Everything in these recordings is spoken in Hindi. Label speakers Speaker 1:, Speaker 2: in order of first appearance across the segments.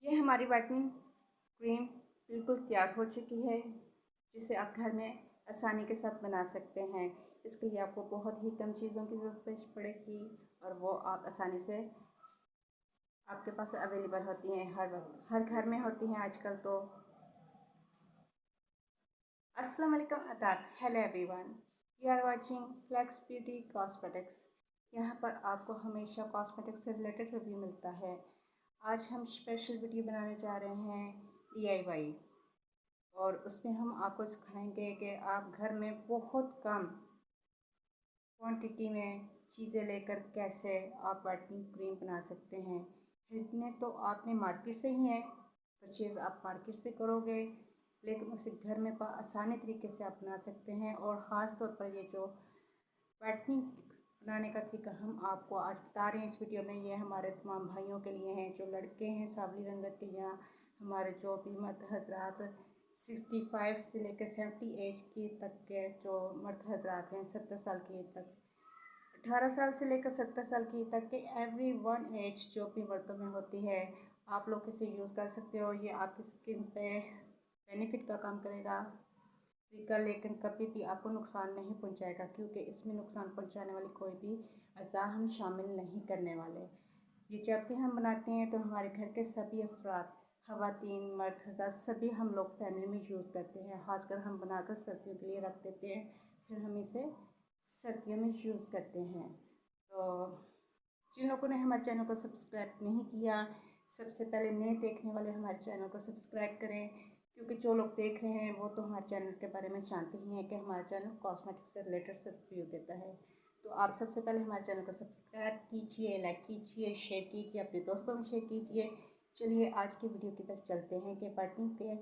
Speaker 1: ये हमारी वाइटनिंग क्रीम बिल्कुल तैयार हो चुकी है, जिसे आप घर में आसानी के साथ बना सकते हैं। इसके लिए आपको बहुत ही कम चीज़ों की ज़रूरत पड़ेगी और वो आप आसानी से आपके पास अवेलेबल होती हैं, हर वक्त हर घर में होती हैं आजकल तो। अस्सलाम वालेकुम, आदाब, hello everyone, you are watching Flex Beauty Cosmetics. यहाँ पर आपको हमेशा कॉस्मेटिक्स से रिलेटेड रिव्यू मिलता है। आज हम स्पेशल वीडियो बनाने जा रहे हैं DIY, और उसमें हम आपको सिखाएंगे कि आप घर में बहुत कम क्वांटिटी में चीज़ें लेकर कैसे आप वाइटनिंग क्रीम बना सकते हैं। खरीदने तो आपने मार्केट से ही है, परचेज़ आप मार्केट से करोगे, लेकिन उसे घर में आसानी तरीके से आप बना सकते हैं। और ख़ास तौर पर ये जो वाइटनिंग बनाने का तरीका हम आपको आज बता रहे हैं इस वीडियो में, ये हमारे तमाम भाइयों के लिए हैं, जो लड़के हैं सांवली रंगत के, या हमारे जो भी मर्द हजरात 65 से लेकर 70 एज की तक के जो मर्द हजरात हैं, 70 साल की एज तक, 18 साल से लेकर 70 साल की तक के एवरी वन एज जो भी मर्दों में होती है, आप लोग इसे यूज़ कर सकते हो। ये आपकी स्किन पे बेनिफिट का काम करेगा तरीका, लेकिन कभी भी आपको नुकसान नहीं पहुंचाएगा, क्योंकि इसमें नुकसान पहुंचाने वाली कोई भी अज़ा हम शामिल नहीं करने वाले। ये जब भी हम बनाते हैं तो हमारे घर के सभी अफराद, ख़वातीन मर्द हज़रात, सभी हम लोग फैमिली में यूज़ करते हैं। खासकर हम बनाकर सर्दियों के लिए रख देते हैं, फिर हम इसे सर्दियों में यूज़ करते हैं। तो जिन लोगों ने हमारे चैनल को सब्सक्राइब नहीं किया, सबसे पहले नए देखने वाले हमारे चैनल को सब्सक्राइब करें, क्योंकि जो लोग देख रहे हैं वो तो हमारे चैनल के बारे में जानते ही हैं कि हमारा चैनल कॉस्मेटिक्स से रिलेटेड सिर्फ रिव्यू देता है। तो आप सबसे पहले हमारे चैनल को सब्सक्राइब कीजिए, लाइक कीजिए, शेयर कीजिए, अपने दोस्तों में शेयर कीजिए। चलिए आज की वीडियो की तरफ चलते हैं कि वाइटनिंग के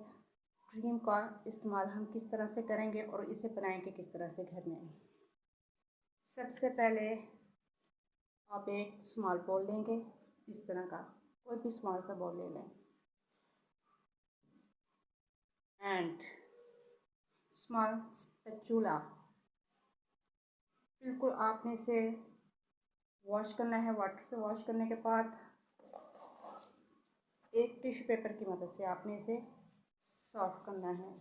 Speaker 1: क्रीम का इस्तेमाल हम किस तरह से करेंगे और इसे बनाएंगे किस तरह से घर में। सबसे पहले आप एक स्मॉल बोल लेंगे, इस तरह का कोई भी स्मॉल सा बोल ले लें, एंड स्मॉल स्पैचुला। बिल्कुल आपने इसे वॉश करना है। वाटर से वॉश करने के बाद एक टिश्यू पेपर की मदद से आपने इसे साफ करना है।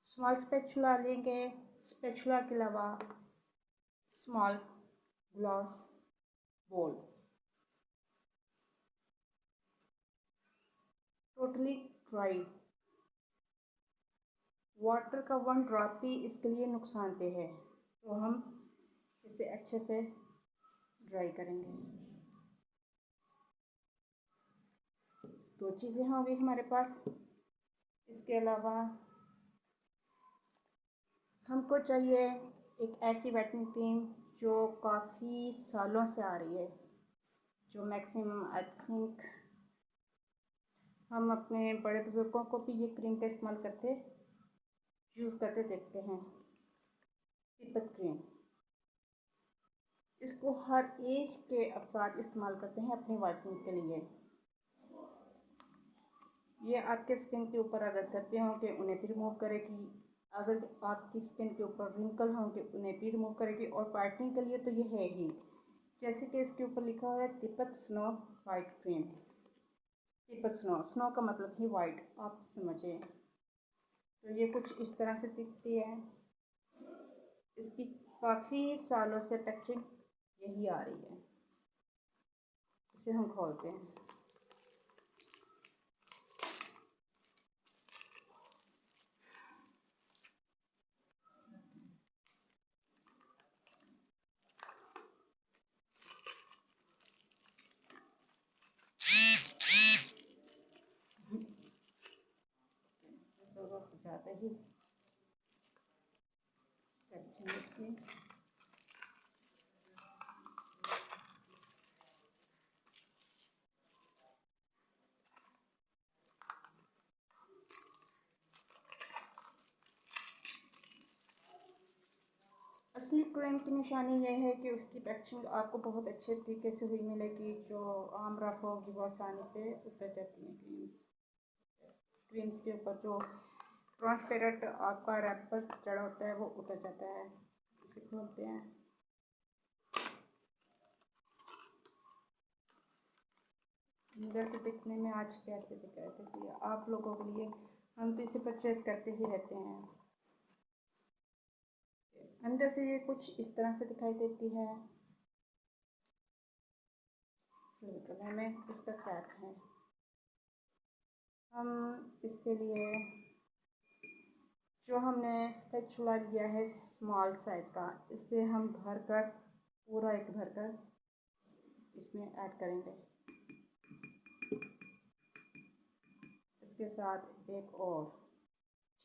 Speaker 1: स्मॉल स्पैचुला लेंगे। स्पैचुला के अलावा स्मॉल ग्लास बोल, टोटली ड्राई। वाटर का 1 ड्रॉप भी इसके लिए नुकसानदेह है, तो हम इसे अच्छे से ड्राई करेंगे। 2 चीज़ें होंगी हमारे पास। इसके अलावा हमको चाहिए एक ऐसी वाइटनिंग क्रीम जो काफ़ी सालों से आ रही है, जो मैक्सिमम आई थिंक हम अपने बड़े बुज़ुर्गों को भी ये क्रीम का इस्तेमाल करते यूज़ करते देखते हैं। तिब्बत क्रीम, इसको हर एज के अफराद इस्तेमाल करते हैं अपनी वाइटनिंग के लिए। ये आपके स्किन के ऊपर अगर धब्बे होंगे उन्हें भी रिमूव करेगी, अगर आपकी स्किन के ऊपर रिंकल होंगे उन्हें भी रिमूव करेगी, और वाइटनिंग के लिए तो ये है ही। जैसे कि इसके ऊपर लिखा हुआ है Tibet snow white cream. Tibet snow, snow का मतलब ही वाइट, आप समझिए। तो ये कुछ इस तरह से दिखती है। इसकी काफ़ी सालों से पैकेजिंग यही आ रही है। इसे हम खोलते हैं। ज़रूरत से ज़्यादा ही पैकेजिंग इसकी। असली क्रीम की निशानी यह है कि उसकी पैकेजिंग आपको बहुत अच्छे तरीके से हुई मिलेगी। जो आम रफ होगी वो आसानी से उतर जाती हैं क्रीम्स के ऊपर जो ट्रांसपेरेंट आपका रैपर चढ़ा होता है वो उतर जाता है। इसे खोलते हैं। अंदर से दिखने में आज कैसे दिख रहे थे कि आप लोगों के लिए हम तो इसे परचेज़ करते ही रहते हैं। अंदर से ये कुछ इस तरह से दिखाई देती है। सिल्वर कलर में इसका कैप है। हम इसके लिए जो हमने स्पैचुला लिया है स्मॉल साइज़ का, इससे हम भरकर पूरा एक भरकर इसमें ऐड करेंगे। इसके साथ एक और,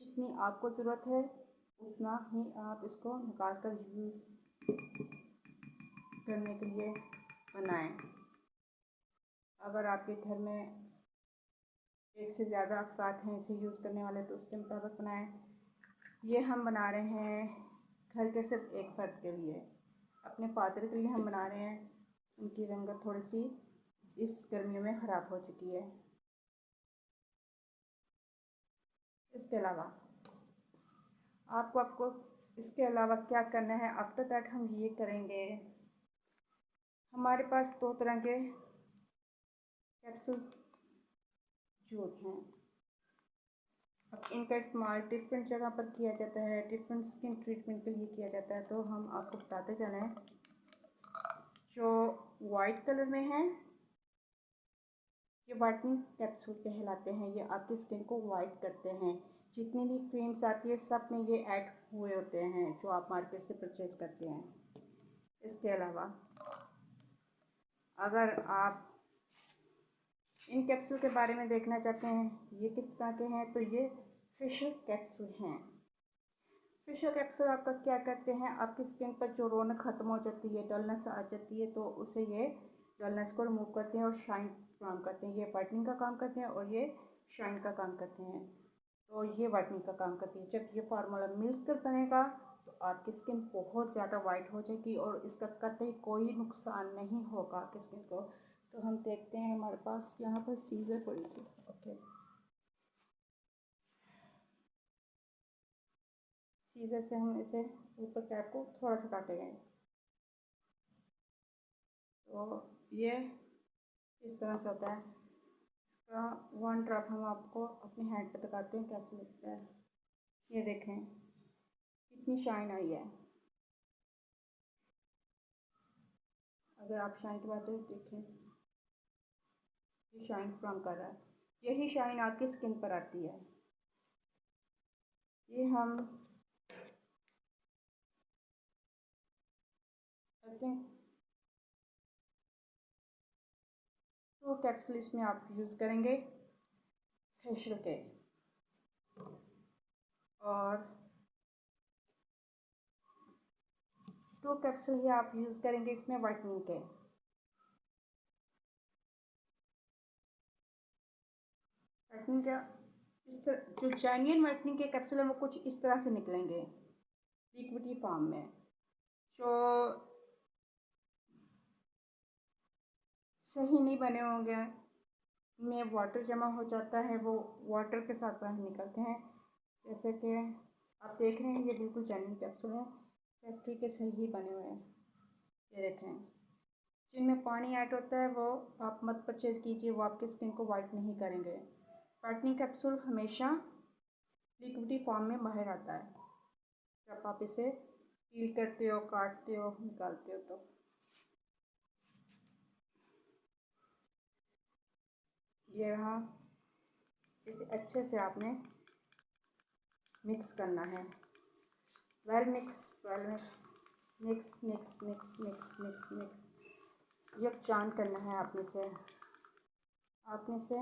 Speaker 1: जितनी आपको ज़रूरत है उतना ही आप इसको निकाल कर यूज़ करने के लिए बनाएं। अगर आपके घर में एक से ज़्यादा अफराद हैं इसे यूज़ करने वाले तो उसके मुताबिक बनाएं। ये हम बना रहे हैं घर के सिर्फ एक फ़र्द के लिए, अपने फादर के लिए हम बना रहे हैं। उनकी रंगत थोड़ी सी इस गर्मियों में ख़राब हो चुकी है। इसके अलावा आपको इसके अलावा क्या करना है, आफ्टर दैट हम ये करेंगे। हमारे पास दो तरह के कैप्सूल मौजूद हैं। अब इनका इस्तेमाल डिफरेंट जगह पर किया जाता है, डिफरेंट स्किन ट्रीटमेंट के लिए किया जाता है। तो हम आपको बताते चलें, जो वाइट कलर में है ये वाइटनिंग कैप्सूल कहलाते हैं। ये आपकी स्किन को वाइट करते हैं। जितनी भी क्रीम्स आती है सब में ये ऐड हुए होते हैं जो आप मार्केट से परचेज़ करते हैं। इसके अलावा अगर आप इन कैप्सूल के बारे में देखना चाहते हैं ये किस तरह के हैं, तो ये फेशियल कैप्सूल हैं। फेशियल कैप्सूल आपका क्या करते हैं, आपकी स्किन पर जो रौनक ख़त्म हो जाती है, डलनेस आ जाती है, तो उसे ये डलनेस को रिमूव करते हैं और शाइन काम करते हैं। ये वाइटनिंग का काम करते हैं और ये शाइन का काम करते हैं। तो ये वाइटनिंग का काम करती है। जब ये फार्मूला मिलकर बनेगा तो आपकी स्किन बहुत ज़्यादा वाइट हो जाएगी और इसका कतई कोई नुकसान नहीं होगा आपकी स्किन को। तो हम देखते हैं, हमारे पास यहाँ पर सीज़र पड़ी थी। ओके, सीज़र से हम इसे ऊपर कैप को थोड़ा सा काटेंगे। तो ये इस तरह से होता है। इसका 1 ड्रॉप हम आपको अपने हैंड पे दिखाते हैं कैसे लगता है। ये देखें कितनी शाइन आई है। अगर आप शाइन की बात देखें, ये शाइन फ्रॉम कर रहा है। यही शाइन आपकी स्किन पर आती है। ये हम करते हैं। तो कैप्सूल इसमें आप यूज़ करेंगे फेशियल के, और 2 कैप्सूल ही आप यूज़ करेंगे इसमें वाइटनिंग के। वाइटनिंग का इस तरह जो चाइनियन वाइटनिंग के कैप्सूल हैं वो कुछ इस तरह से निकलेंगे लिक्विडी फॉर्म में। जो सही नहीं बने होंगे, में वाटर जमा हो जाता है, वो वाटर के साथ बाहर निकलते हैं। जैसे कि आप देख रहे हैं ये बिल्कुल जेन्युइन कैप्सूल है, फैक्ट्री के सही ही बने हुए हैं। ये देखें, जिनमें पानी ऐड होता है वो आप मत परचेज़ कीजिए, वो आपकी स्किन को वाइट नहीं करेंगे। वाइटनिंग कैप्सूल हमेशा लिक्विडी फॉर्म में बाहर आता है जब आप इसे पील करते हो, काटते हो, निकालते हो। तो ये रहा, इसे अच्छे से आपने मिक्स करना है। Well mix, well mix, mix mix mix mix mix mix यकजान करना है। आपने से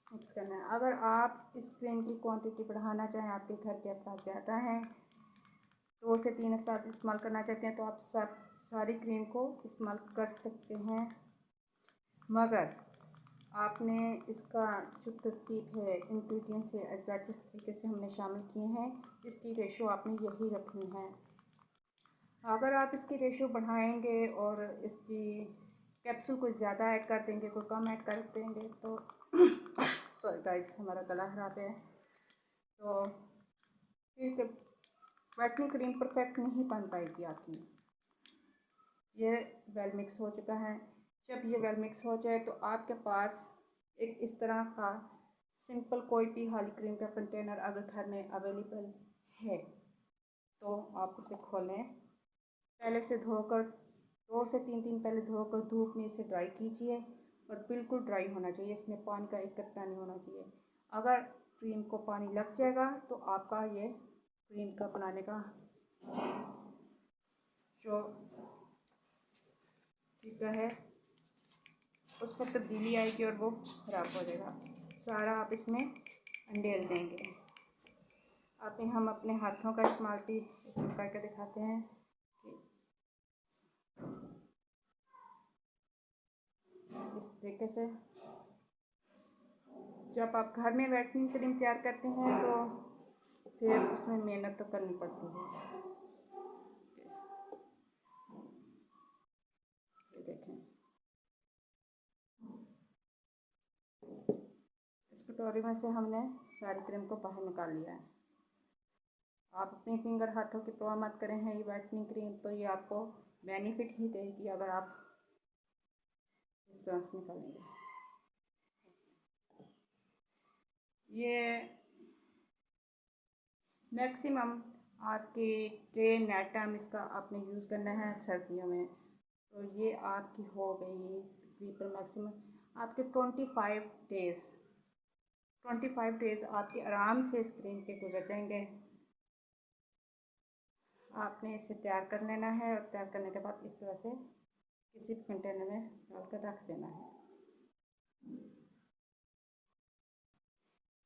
Speaker 1: मिक्स करना है। अगर आप इस क्रीम की क्वांटिटी बढ़ाना चाहें, आपके घर के अफराद ज़्यादा हैं, 2 से 3 अफराद इस्तेमाल करना चाहते हैं, तो आप सारी क्रीम को इस्तेमाल कर सकते हैं। मगर आपने इसका जो तरतीब है इंग्रेडिएंट्स से अज़ा जिस तरीके से हमने शामिल किए हैं, इसकी रेशो आपने यही रखनी है। अगर आप इसकी रेशो बढ़ाएंगे और इसकी कैप्सूल कोई ज़्यादा ऐड कर देंगे, कोई कम ऐड कर देंगे, तो सॉरी गाइस, हमारा गला ख़राब है, तो फिर वाइटनिंग क्रीम परफेक्ट नहीं बन पाएगी आपकी। ये वेल मिक्स हो चुका है। जब ये वेल मिक्स हो जाए तो आपके पास एक इस तरह का सिंपल कोई भी हाली क्रीम का कंटेनर अगर घर में अवेलेबल है तो आप उसे खोलें। पहले से धोकर 2 से 3 दिन पहले धोकर धूप में इसे ड्राई कीजिए और बिल्कुल ड्राई होना चाहिए, इसमें पानी का एक कतरा नहीं होना चाहिए। अगर क्रीम को पानी लग जाएगा तो आपका ये क्रीम का बनाने का जो तरीका है उस पर तब्दीली आएगी और वो ख़राब हो जाएगा। सारा आप इसमें अंडेल देंगे। अभी हम अपने हाथों का इस्तेमाल भी इसमें करके दिखाते हैं कि इस तरीके से जब आप घर में व्हाइटनिंग क्रीम तैयार करते हैं तो फिर उसमें मेहनत तो करनी पड़ती है। ये देखें, इस कटोरी में से हमने सारी क्रीम को बाहर निकाल लिया है। आप अपनी फिंगर हाथों की परवाह मत करें हैं, ये व्हाइटनिंग क्रीम तो ये आपको बेनिफिट ही देगी अगर आप इस तरह से निकालेंगे। ये मैक्सिमम आपके डे नाइट टाइम इसका आपने यूज़ करना है सर्दियों में, तो ये आपकी हो गई तकरीबन मैक्सिमम आपके 25 डेज़ आपके आराम से इस क्रीम के गुजर जाएंगे। आपने इसे तैयार कर लेना है और तैयार करने के बाद इस तरह से किसी भी कंटेनर में डालकर रख देना है।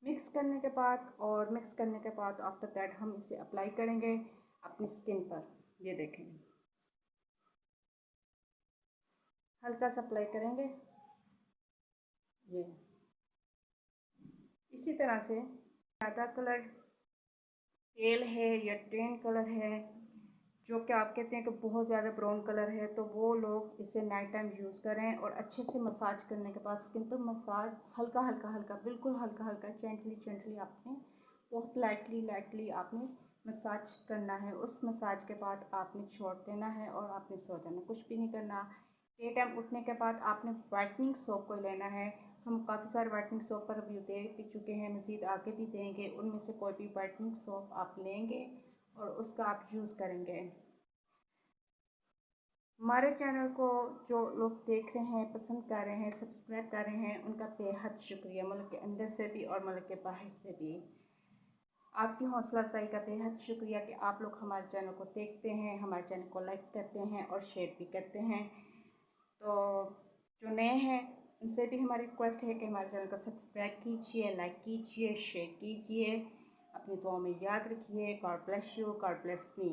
Speaker 1: मिक्स करने के बाद आफ्टर दैट हम इसे अप्लाई करेंगे अपनी स्किन पर। ये देखें, हल्का सा अप्लाई करेंगे। ये इसी तरह से ज़्यादा कलर पेल है या टेन कलर है, जो कि आप कहते हैं कि बहुत ज़्यादा ब्राउन कलर है, तो वो लोग इसे नाइट टाइम यूज़ करें और अच्छे से मसाज करने के बाद स्किन पर मसाज हल्का बिल्कुल हल्का जेंटली आपने बहुत लाइटली आपने मसाज करना है। उस मसाज के बाद आपने छोड़ देना है और आपने सो जाना, कुछ भी नहीं करना। डे टाइम उठने के बाद आपने वाइटनिंग सोप को लेना है। हम काफ़ी सारे वाइटनिंग सोप पर रिव्यू दे भी चुके हैं, मज़ीद आगे भी देंगे। उनमें से कोई भी वाइटनिंग सोप आप लेंगे और उसका आप यूज़ करेंगे। हमारे चैनल को जो लोग देख रहे हैं, पसंद कर रहे हैं, सब्सक्राइब कर रहे हैं, उनका बेहद शुक्रिया, मुल्क के अंदर से भी और मुल्क के बाहर से भी। आपकी हौसला अफजाई का बेहद शुक्रिया कि आप लोग हमारे चैनल को देखते हैं, हमारे चैनल को लाइक करते हैं और शेयर भी करते हैं। तो जो नए हैं उनसे भी हमारी रिक्वेस्ट है कि हमारे चैनल को सब्सक्राइब कीजिए, लाइक कीजिए, शेयर कीजिए। अपनी दुआ में याद रखिए। God bless you, God bless me.